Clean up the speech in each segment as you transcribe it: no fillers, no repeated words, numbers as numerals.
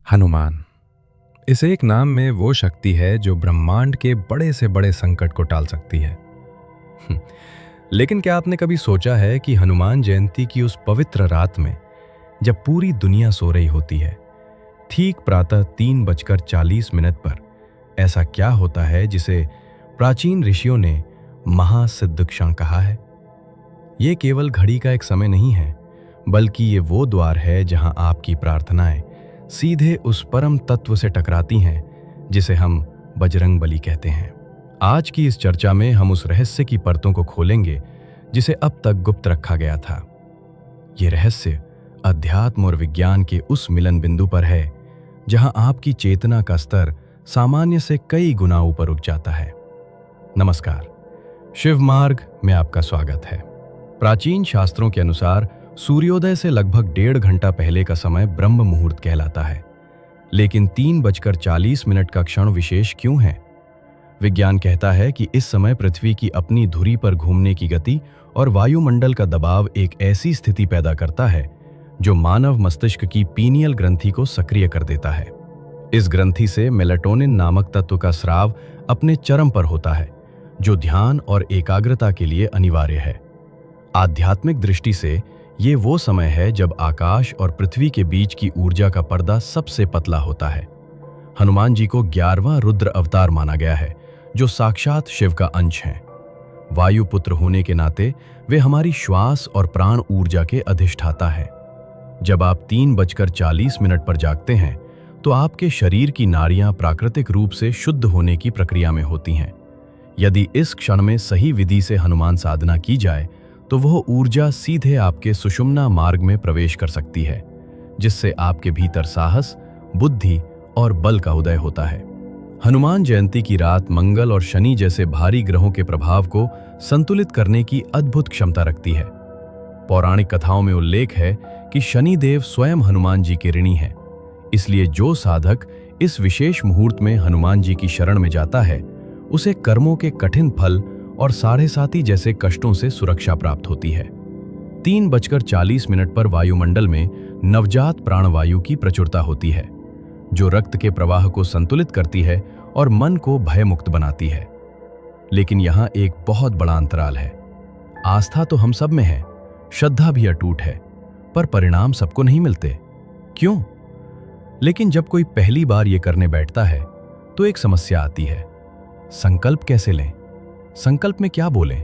हनुमान। इस एक नाम में वो शक्ति है जो ब्रह्मांड के बड़े से बड़े संकट को टाल सकती है। लेकिन क्या आपने कभी सोचा है कि हनुमान जयंती की उस पवित्र रात में, जब पूरी दुनिया सो रही होती है, ठीक प्रातः 3:40 पर ऐसा क्या होता है जिसे प्राचीन ऋषियों ने महासिद्ध क्षण कहा है? ये केवल घड़ी का एक समय नहीं है, बल्कि ये वो द्वार है जहां आपकी प्रार्थनाएं सीधे उस परम तत्व से टकराती हैं जिसे हम बजरंग बली कहते हैं। आज की इस चर्चा में हम उस रहस्य की परतों को खोलेंगे जिसे अब तक गुप्त रखा गया था। ये रहस्य अध्यात्म और विज्ञान के उस मिलन बिंदु पर है जहां आपकी चेतना का स्तर सामान्य से कई गुना ऊपर उठ जाता है। नमस्कार, शिव मार्ग में आपका स्वागत है। प्राचीन शास्त्रों के अनुसार सूर्योदय से लगभग 1.5 घंटा पहले का समय ब्रह्म मुहूर्त कहलाता है। लेकिन 3:40 का क्षण विशेष क्यों है? विज्ञान कहता है कि इस समय पृथ्वी की अपनी धुरी पर घूमने की गति और वायुमंडल का दबाव एक ऐसी स्थिति पैदा करता है जो मानव मस्तिष्क की पीनियल ग्रंथि को सक्रिय कर देता है। इस ग्रंथि से मेलाटोनिन नामक तत्व का स्राव अपने चरम पर होता है, जो ध्यान और एकाग्रता के लिए अनिवार्य है। आध्यात्मिक दृष्टि से ये वो समय है जब आकाश और पृथ्वी के बीच की ऊर्जा का पर्दा सबसे पतला होता है। हनुमान जी को 11वां रुद्र अवतार माना गया है, जो साक्षात शिव का अंश हैं। वायुपुत्र होने के नाते वे हमारी श्वास और प्राण ऊर्जा के अधिष्ठाता है। जब आप 3:40 पर जागते हैं तो आपके शरीर की नाड़ियां प्राकृतिक रूप से शुद्ध होने की प्रक्रिया में होती हैं। यदि इस क्षण में सही विधि से हनुमान साधना की जाए तो वह ऊर्जा सीधे आपके सुषुम्ना मार्ग में प्रवेश कर सकती है, जिससे आपके भीतर साहस, बुद्धि और बल का उदय होता है। हनुमान जयंती की रात मंगल और शनि जैसे भारी ग्रहों के प्रभाव को संतुलित करने की अद्भुत क्षमता रखती है। पौराणिक कथाओं में उल्लेख है कि शनि देव स्वयं हनुमान जी के ऋणी हैं। इसलिए जो साधक इस विशेष मुहूर्त में हनुमान जी की शरण में जाता है, उसे कर्मों के कठिन फल और साढ़े साती जैसे कष्टों से सुरक्षा प्राप्त होती है। 3:40 पर वायुमंडल में नवजात प्राणवायु की प्रचुरता होती है, जो रक्त के प्रवाह को संतुलित करती है और मन को भयमुक्त बनाती है। लेकिन यहाँ एक बहुत बड़ा अंतराल है। आस्था तो हम सब में है, श्रद्धा भी अटूट है, पर परिणाम सबको नहीं मिलते। क्यों? लेकिन जब कोई पहली बार ये करने बैठता है तो एक समस्या आती है। संकल्प कैसे लें? संकल्प में क्या बोलें?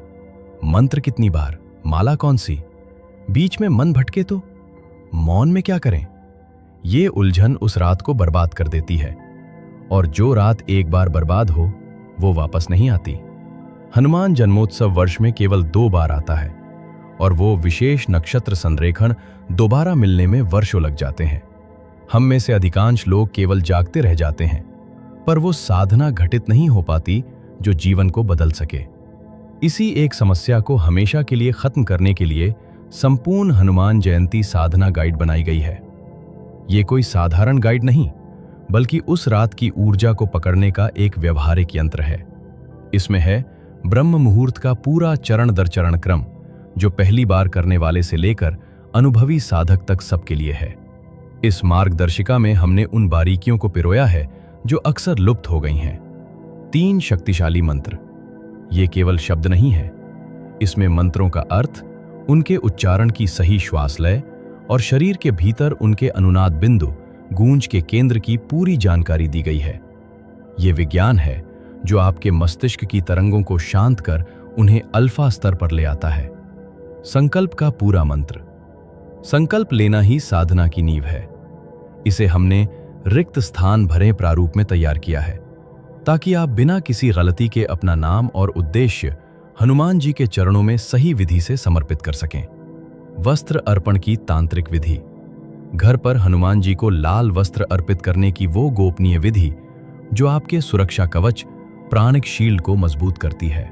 मंत्र कितनी बार? माला कौन सी? बीच में मन भटके तो? मौन में क्या करें? ये उलझन उस रात को बर्बाद कर देती है, और जो रात एक बार बर्बाद हो वो वापस नहीं आती। हनुमान जन्मोत्सव वर्ष में केवल 2 बार आता है, और वो विशेष नक्षत्र संरेखण दोबारा मिलने में वर्षों लग जाते हैं। हम में से अधिकांश लोग केवल जागते रह जाते हैं, पर वो साधना घटित नहीं हो पाती जो जीवन को बदल सके। इसी एक समस्या को हमेशा के लिए खत्म करने के लिए संपूर्ण हनुमान जयंती साधना गाइड बनाई गई है। ये कोई साधारण गाइड नहीं, बल्कि उस रात की ऊर्जा को पकड़ने का एक व्यवहारिक यंत्र है। इसमें है ब्रह्म मुहूर्त का पूरा चरण दर चरण क्रम, जो पहली बार करने वाले से लेकर अनुभवी साधक तक सबके लिए है। इस मार्गदर्शिका में हमने उन बारीकियों को पिरोया है जो अक्सर लुप्त हो गई हैं। 3 शक्तिशाली मंत्र। ये केवल शब्द नहीं है, इसमें मंत्रों का अर्थ, उनके उच्चारण की सही श्वास लय और शरीर के भीतर उनके अनुनाद बिंदु, गूंज के केंद्र की पूरी जानकारी दी गई है। ये विज्ञान है जो आपके मस्तिष्क की तरंगों को शांत कर उन्हें अल्फा स्तर पर ले आता है। संकल्प का पूरा मंत्र। संकल्प लेना ही साधना की नींव है। इसे हमने रिक्त स्थान भरे प्रारूप में तैयार किया है, ताकि आप बिना किसी गलती के अपना नाम और उद्देश्य हनुमान जी के चरणों में सही विधि से समर्पित कर सकें। वस्त्र अर्पण की तांत्रिक विधि। घर पर हनुमान जी को लाल वस्त्र अर्पित करने की वो गोपनीय विधि जो आपके सुरक्षा कवच, प्राणिक शील्ड को मजबूत करती है।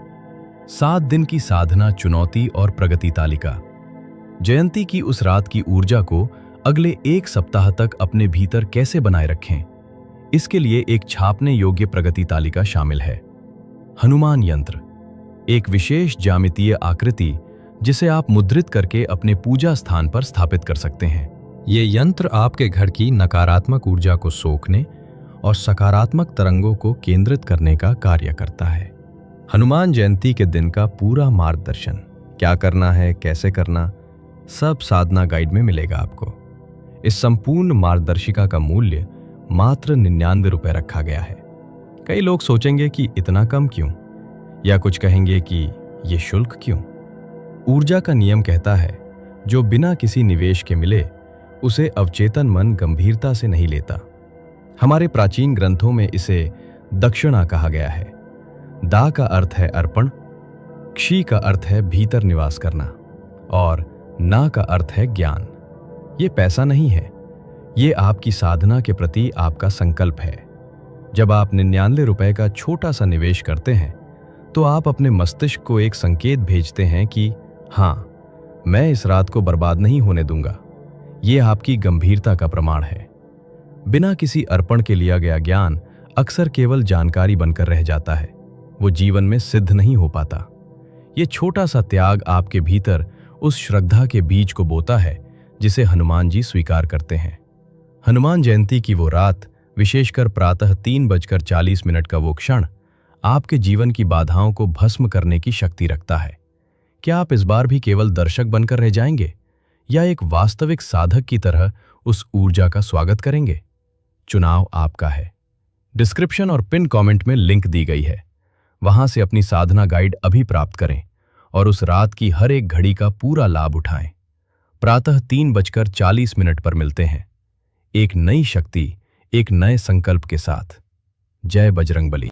7 दिन की साधना, चुनौती और प्रगति तालिका। जयंती की उस रात की ऊर्जा को अगले 1 सप्ताह तक अपने भीतर कैसे बनाए रखें, इसके लिए एक छापने योग्य प्रगति तालिका शामिल है। हनुमान यंत्र। एक विशेष ज्यामितीय आकृति जिसे आप मुद्रित करके अपने पूजा स्थान पर स्थापित कर सकते हैं। ये यंत्र आपके घर की नकारात्मक ऊर्जा को सोखने और सकारात्मक तरंगों को केंद्रित करने का कार्य करता है। हनुमान जयंती के दिन का पूरा मार्गदर्शन, क्या करना है, कैसे करना, सब साधना गाइड में मिलेगा आपको। इस संपूर्ण मार्गदर्शिका का मूल्य मात्र 99 रुपए रखा गया है। कई लोग सोचेंगे कि इतना कम क्यों, या कुछ कहेंगे कि ये शुल्क क्यों। ऊर्जा का नियम कहता है, जो बिना किसी निवेश के मिले उसे अवचेतन मन गंभीरता से नहीं लेता। हमारे प्राचीन ग्रंथों में इसे दक्षिणा कहा गया है। दा का अर्थ है अर्पण, क्षी का अर्थ है भीतर निवास करना, और ना का अर्थ है ज्ञान। ये पैसा नहीं है, ये आपकी साधना के प्रति आपका संकल्प है। जब आप 99 रुपए का छोटा सा निवेश करते हैं तो आप अपने मस्तिष्क को एक संकेत भेजते हैं कि हाँ, मैं इस रात को बर्बाद नहीं होने दूंगा। ये आपकी गंभीरता का प्रमाण है। बिना किसी अर्पण के लिया गया ज्ञान अक्सर केवल जानकारी बनकर रह जाता है, वो जीवन में सिद्ध नहीं हो पाता। ये छोटा सा त्याग आपके भीतर उस श्रद्धा के बीज को बोता है जिसे हनुमान जी स्वीकार करते हैं। हनुमान जयंती की वो रात, विशेषकर प्रातः 3:40 का वो क्षण, आपके जीवन की बाधाओं को भस्म करने की शक्ति रखता है। क्या आप इस बार भी केवल दर्शक बनकर रह जाएंगे, या एक वास्तविक साधक की तरह उस ऊर्जा का स्वागत करेंगे? चुनाव आपका है। डिस्क्रिप्शन और पिन कमेंट में लिंक दी गई है, वहां से अपनी साधना गाइड अभी प्राप्त करें और उस रात की हर एक घड़ी का पूरा लाभ उठाएं। प्रातः 3:40 पर मिलते हैं, एक नई शक्ति, एक नए संकल्प के साथ। जय बजरंगबली।